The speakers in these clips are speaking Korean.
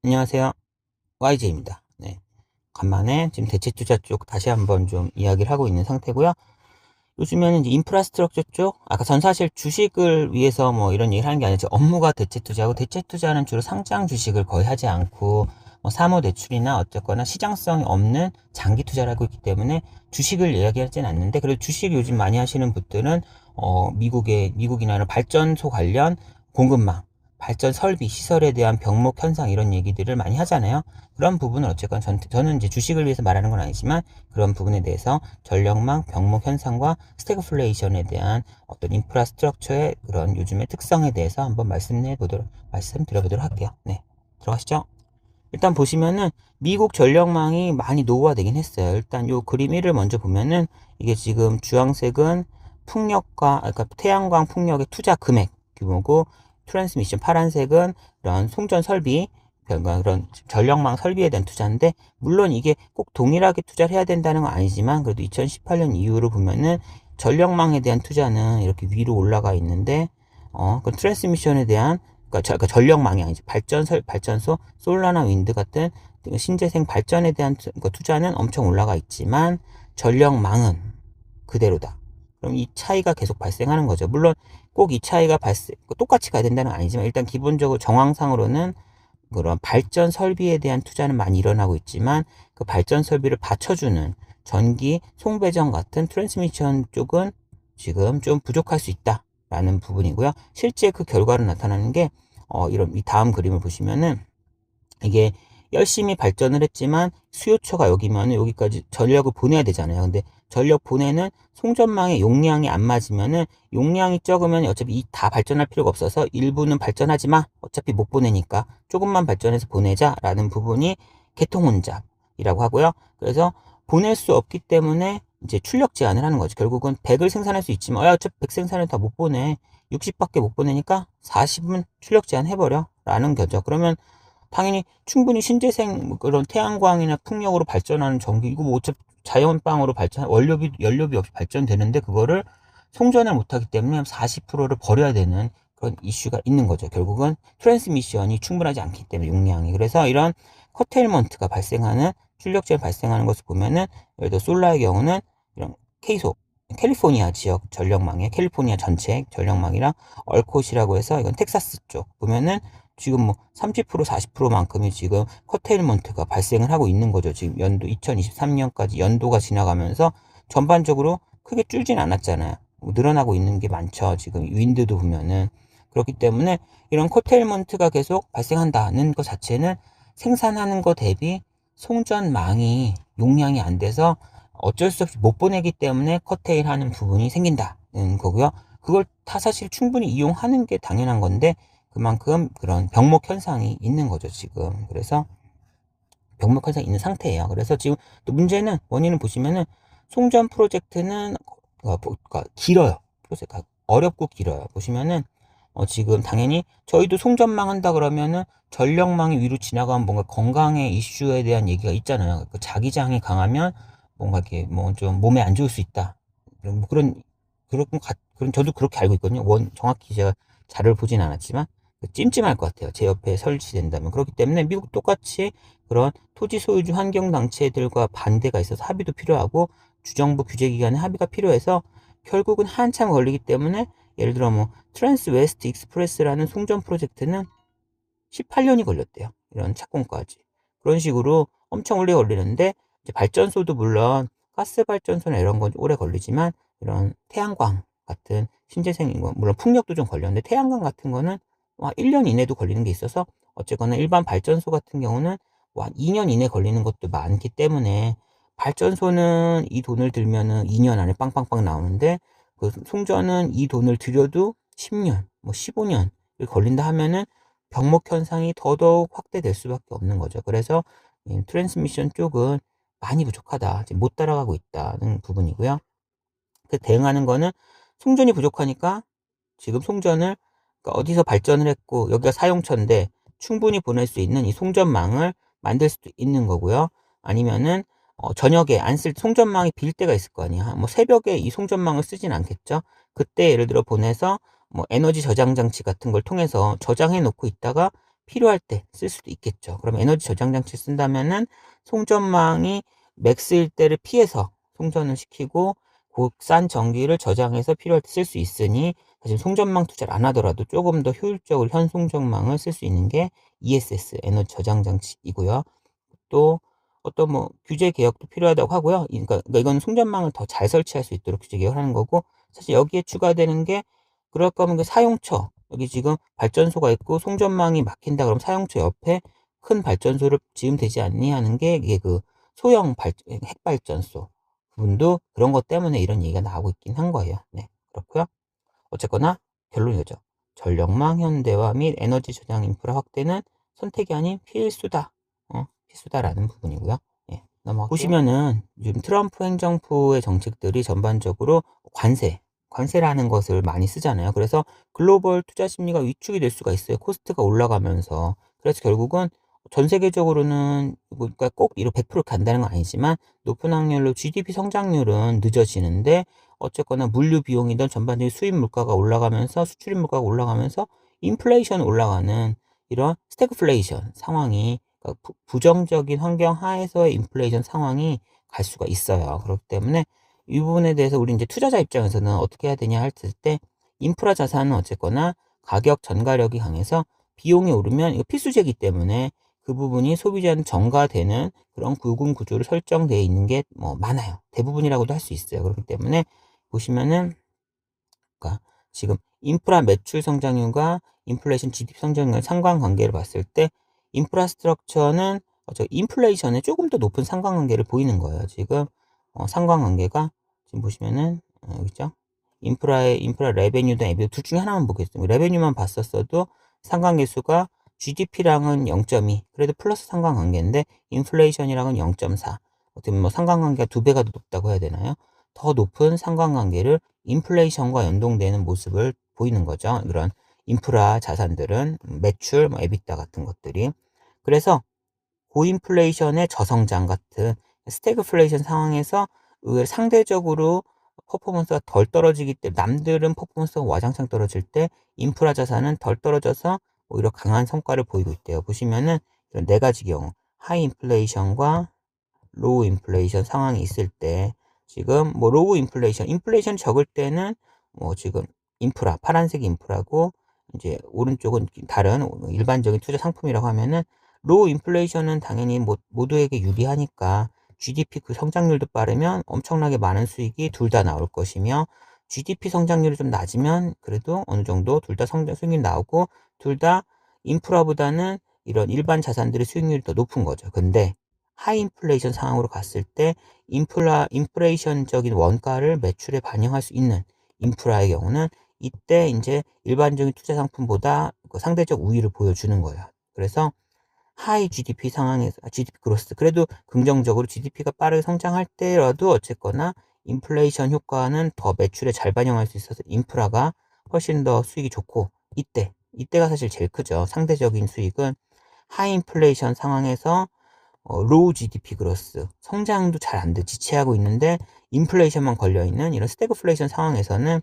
안녕하세요. YJ입니다. 네. 간만에 지금 대체 투자 쪽 다시 한번 좀 이야기를 하고 있는 상태고요. 요즘에는 이제 인프라스트럭처 쪽, 아까 전 사실 주식을 위해서 뭐 이런 얘기를 하는 게 아니라 제 업무가 대체 투자고, 대체 투자는 주로 상장 주식을 거의 하지 않고, 뭐 사모 대출이나 어쨌거나 시장성이 없는 장기 투자를 하고 있기 때문에 주식을 이야기하진 않는데, 그래도 주식 요즘 많이 하시는 분들은, 미국이나 이런 발전소 관련 공급망, 발전 설비, 시설에 대한 병목 현상 이런 얘기들을 많이 하잖아요. 그런 부분은 어쨌건 저는 이제 주식을 위해서 말하는 건 아니지만 그런 부분에 대해서 전력망, 병목 현상과 스태그플레이션에 대한 어떤 인프라스트럭처의 그런 요즘의 특성에 대해서 한번 말씀드려보도록 할게요. 네. 들어가시죠. 일단 보시면은 미국 전력망이 많이 노후화되긴 했어요. 일단 요 그림 1을 먼저 보면은 이게 지금 주황색은 풍력과, 그러니까 태양광 풍력의 투자 금액 규모고, 트랜스미션 파란색은 이런 송전 설비, 그러니까 그런 전력망 설비에 대한 투자인데, 물론 이게 꼭 동일하게 투자를 해야 된다는 건 아니지만 그래도 2018년 이후로 보면은 전력망에 대한 투자는 이렇게 위로 올라가 있는데, 그 트랜스미션에 대한, 그러니까 전력망이 아니지, 발전소, 솔라나 윈드 같은 신재생 발전에 대한 투자는 엄청 올라가 있지만 전력망은 그대로다. 그럼 이 차이가 계속 발생하는 거죠. 물론 꼭 이 차이가 똑같이 가야 된다는 건 아니지만, 일단 기본적으로 정황상으로는 그런 발전 설비에 대한 투자는 많이 일어나고 있지만, 그 발전 설비를 받쳐주는 전기 송배전 같은 트랜스미션 쪽은 지금 좀 부족할 수 있다라는 부분이고요. 실제 그 결과로 나타나는 게, 이 다음 그림을 보시면은, 이게 열심히 발전을 했지만 수요처가 여기면 여기까지 전력을 보내야 되잖아요. 근데 전력 보내는 송전망의 용량이 안 맞으면은, 용량이 적으면 어차피 다 발전할 필요가 없어서 일부는 발전하지 마, 어차피 못 보내니까 조금만 발전해서 보내자라는 부분이 개통혼잡이라고 하고요. 그래서 보낼 수 없기 때문에 이제 출력 제한을 하는 거죠. 결국은 100을 생산할 수 있지만, 어차피 100 생산을 다 못 보내, 60밖에 못 보내니까 40은 출력 제한 해버려 라는 거죠. 그러면 당연히 충분히 신재생 그런 태양광이나 풍력으로 발전하는 전기, 이거 뭐 어차피 자연빵으로 연료비 없이 발전되는데, 그거를 송전을 못하기 때문에 40%를 버려야 되는 그런 이슈가 있는 거죠. 결국은 트랜스미션이 충분하지 않기 때문에, 용량이. 그래서 이런 커테일먼트가 발생하는, 출력제가 발생하는 것을 보면은, 예를 들어 솔라의 경우는 이런 케이속, 캘리포니아 지역 전력망에, 캘리포니아 전체 전력망이랑 얼콧이라고 해서, 이건 텍사스 쪽 보면은 지금 뭐 30%, 40%만큼이 지금 커테일먼트가 발생을 하고 있는 거죠. 지금 연도 2023년까지 연도가 지나가면서 전반적으로 크게 줄진 않았잖아요. 늘어나고 있는 게 많죠. 지금 윈드도 보면은. 그렇기 때문에 이런 커테일먼트가 계속 발생한다는 것 자체는 생산하는 것 대비 송전망이 용량이 안 돼서 어쩔 수 없이 못 보내기 때문에 커테일하는 부분이 생긴다는 거고요. 그걸 사실 충분히 이용하는 게 당연한 건데, 그만큼 그런 병목 현상이 있는 거죠, 지금. 그래서 병목 현상이 있는 상태예요. 그래서 지금 또 문제는, 원인을 보시면은 송전 프로젝트는 길어요. 프로젝트가 어렵고 길어요. 보시면은 지금 당연히 저희도 송전망 한다 그러면은 전력망이 위로 지나가면 뭔가 건강의 이슈에 대한 얘기가 있잖아요. 그 자기장이 강하면 뭔가 이렇게 뭐 좀 몸에 안 좋을 수 있다. 뭐 그런 저도 그렇게 알고 있거든요. 정확히 제가 자료를 보진 않았지만 찜찜할 것 같아요. 제 옆에 설치된다면. 그렇기 때문에 미국 똑같이 그런 토지 소유주 환경단체들과 반대가 있어서 합의도 필요하고, 주정부 규제기관의 합의가 필요해서 결국은 한참 걸리기 때문에, 예를 들어 뭐 트랜스 웨스트 익스프레스라는 송전 프로젝트는 18년이 걸렸대요. 이런 착공까지. 그런 식으로 엄청 오래 걸리는데, 이제 발전소도 물론 가스 발전소나 이런 건 오래 걸리지만, 이런 태양광 같은 신재생인 거, 물론 풍력도 좀 걸렸는데 태양광 같은 거는 1년 이내도 걸리는 게 있어서, 어쨌거나 일반 발전소 같은 경우는 2년 이내 걸리는 것도 많기 때문에, 발전소는 이 돈을 들면은 2년 안에 빵빵빵 나오는데, 그 송전은 이 돈을 들여도 10년, 뭐 15년 걸린다 하면은 병목 현상이 더더욱 확대될 수밖에 없는 거죠. 그래서 트랜스미션 쪽은 많이 부족하다, 지금 못 따라가고 있다는 부분이고요. 그 대응하는 거는, 송전이 부족하니까 지금 송전을, 그러니까 어디서 발전을 했고 여기가 사용처인데 충분히 보낼 수 있는 이 송전망을 만들 수도 있는 거고요. 아니면은 저녁에 안 쓸 송전망이 빌 때가 있을 거 아니야. 뭐 새벽에 이 송전망을 쓰진 않겠죠. 그때 예를 들어 보내서 뭐 에너지 저장 장치 같은 걸 통해서 저장해 놓고 있다가 필요할 때 쓸 수도 있겠죠. 그럼 에너지 저장 장치 쓴다면은 송전망이 맥스일 때를 피해서 송전을 시키고 싼 전기를 저장해서 필요할 때 쓸 수 있으니, 사실 송전망 투자를 안 하더라도 조금 더 효율적으로 현 송전망을 쓸 수 있는 게 ESS 에너지 저장 장치이고요. 또 어떤 뭐 규제 개혁도 필요하다고 하고요. 그러니까 이건 송전망을 더 잘 설치할 수 있도록 규제 개혁을 하는 거고, 사실 여기에 추가되는 게, 그럴 거면 그 사용처, 여기 지금 발전소가 있고 송전망이 막힌다 그러면 사용처 옆에 큰 발전소를 지으면 되지 않니 하는 게, 이게 그 소형 핵발전소 부분도 그런 것 때문에 이런 얘기가 나오고 있긴 한 거예요. 네, 그렇고요. 어쨌거나 결론이 죠 전력망 현대화 및 에너지 저장 인프라 확대는 선택이 아닌 필수다. 필수다라는 부분이고요. 예, 넘어갈게요. 보시면은 지금 트럼프 행정부의 정책들이 전반적으로 관세라는 것을 많이 쓰잖아요. 그래서 글로벌 투자 심리가 위축이 될 수가 있어요. 코스트가 올라가면서. 그래서 결국은 전 세계적으로는 뭐 그러니까 꼭 이렇게 100% 간다는 건 아니지만 높은 확률로 GDP 성장률은 늦어지는데, 어쨌거나 물류 비용이든 전반적인 수입 물가가 올라가면서 수출입 물가가 올라가면서 인플레이션 올라가는 이런 스태그플레이션 상황이, 그러니까 부정적인 환경 하에서의 인플레이션 상황이 갈 수가 있어요. 그렇기 때문에 이 부분에 대해서 우리 이제 투자자 입장에서는 어떻게 해야 되냐 했을 때, 인프라 자산은 어쨌거나 가격 전가력이 강해서 비용이 오르면 이거 필수제이기 때문에 그 부분이 소비자는 전가되는 그런 구금 구조로 설정되어 있는 게 뭐 많아요. 대부분이라고도 할 수 있어요. 그렇기 때문에 보시면은, 그러니까 지금 인프라 매출 성장률과 인플레이션 GDP 성장률 상관관계를 봤을 때, 인프라스트럭처는 인플레이션에 조금 더 높은 상관관계를 보이는 거예요. 지금 상관관계가 지금 보시면은 여기 있죠. 인프라 레베뉴든 에비뉴 둘 중에 하나만 보겠습니다. 레베뉴만 봤었어도 상관계수가 GDP랑은 0.2, 그래도 플러스 상관관계인데 인플레이션이랑은 0.4. 어떻게 보면 뭐 상관관계가 2배가 더 높다고 해야 되나요? 더 높은 상관관계를 인플레이션과 연동되는 모습을 보이는 거죠. 이런 인프라 자산들은 매출, 뭐 에비타 같은 것들이. 그래서 고인플레이션의 저성장 같은 스태그플레이션 상황에서 의외로 상대적으로 퍼포먼스가 덜 떨어지기 때문에, 남들은 퍼포먼스가 와장창 떨어질 때 인프라 자산은 덜 떨어져서 오히려 강한 성과를 보이고 있대요. 보시면은 이런 네 가지 경우, 하이 인플레이션과 로우 인플레이션 상황이 있을 때, 지금 뭐 로우 인플레이션 적을 때는 뭐 지금 인프라, 파란색 인프라고, 이제 오른쪽은 다른 일반적인 투자 상품이라고 하면은, 로우 인플레이션은 당연히 모두에게 유리하니까 GDP 그 성장률도 빠르면 엄청나게 많은 수익이 둘 다 나올 것이며, GDP 성장률이 좀 낮으면 그래도 어느 정도 둘 다 수익률이 나오고, 둘 다 인프라보다는 이런 일반 자산들의 수익률이 더 높은 거죠. 근데 하이 인플레이션 상황으로 갔을 때 인플레이션적인 원가를 매출에 반영할 수 있는 인프라의 경우는, 이때 이제 일반적인 투자 상품보다 그 상대적 우위를 보여주는 거예요. 그래서 하이 GDP 상황에서 GDP 그로스, 그래도 긍정적으로 GDP가 빠르게 성장할 때라도 어쨌거나 인플레이션 효과는 더 매출에 잘 반영할 수 있어서 인프라가 훨씬 더 수익이 좋고, 이때가 사실 제일 크죠. 상대적인 수익은 하이 인플레이션 상황에서 로우 GDP 그로스, 성장도 잘 안 돼, 지체하고 있는데 인플레이션만 걸려있는 이런 스태그플레이션 상황에서는,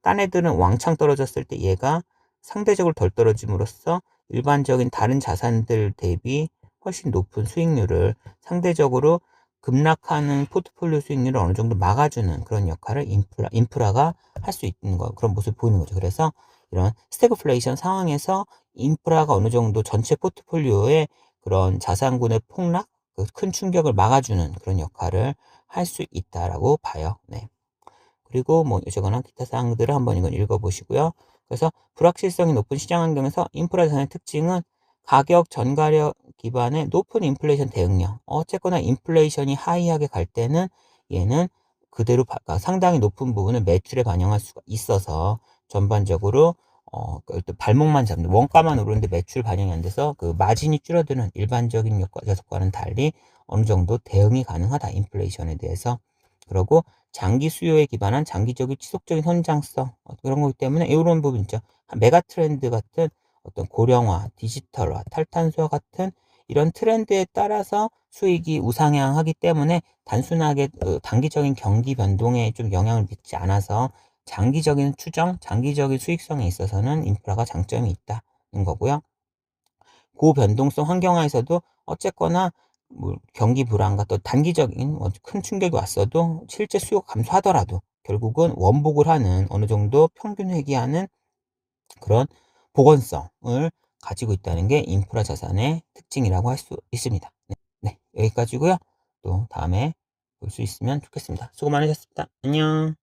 딴 애들은 왕창 떨어졌을 때 얘가 상대적으로 덜 떨어짐으로써 일반적인 다른 자산들 대비 훨씬 높은 수익률을, 상대적으로 급락하는 포트폴리오 수익률을 어느 정도 막아주는 그런 역할을 인프라가 할 수 있는 거, 그런 모습을 보이는 거죠. 그래서 이런 스태그플레이션 상황에서 인프라가 어느 정도 전체 포트폴리오에 그런 자산군의 폭락, 그 큰 충격을 막아주는 그런 역할을 할 수 있다라고 봐요. 네. 그리고 뭐 이거나 기타 사항들을 한번 이건 읽어보시고요. 그래서 불확실성이 높은 시장 환경에서 인프라 자산의 특징은 가격 전가력 기반의 높은 인플레이션 대응력. 어쨌거나 인플레이션이 하이하게 갈 때는 얘는 그대로 상당히 높은 부분을 매출에 반영할 수가 있어서, 전반적으로 발목만 잡는, 원가만 오르는데 매출 반영이 안 돼서 그 마진이 줄어드는 일반적인 녀석과는 달리 어느 정도 대응이 가능하다, 인플레이션에 대해서. 그리고 장기 수요에 기반한 장기적인 지속적인 성장성, 그런 거기 때문에 이런 부분 있죠. 메가 트렌드 같은 어떤 고령화, 디지털화, 탈탄소화 같은 이런 트렌드에 따라서 수익이 우상향하기 때문에 단순하게 단기적인 경기 변동에 좀 영향을 미치지 않아서 장기적인 추정, 장기적인 수익성에 있어서는 인프라가 장점이 있다는 거고요. 고변동성 환경하에서도 어쨌거나 뭐 경기 불안과 또 단기적인 큰 충격이 왔어도 실제 수요가 감소하더라도 결국은 원복을 하는 어느 정도 평균 회귀하는 그런 복원성을 가지고 있다는 게 인프라 자산의 특징이라고 할 수 있습니다. 네. 네. 여기까지고요. 또 다음에 볼 수 있으면 좋겠습니다. 수고 많으셨습니다. 안녕.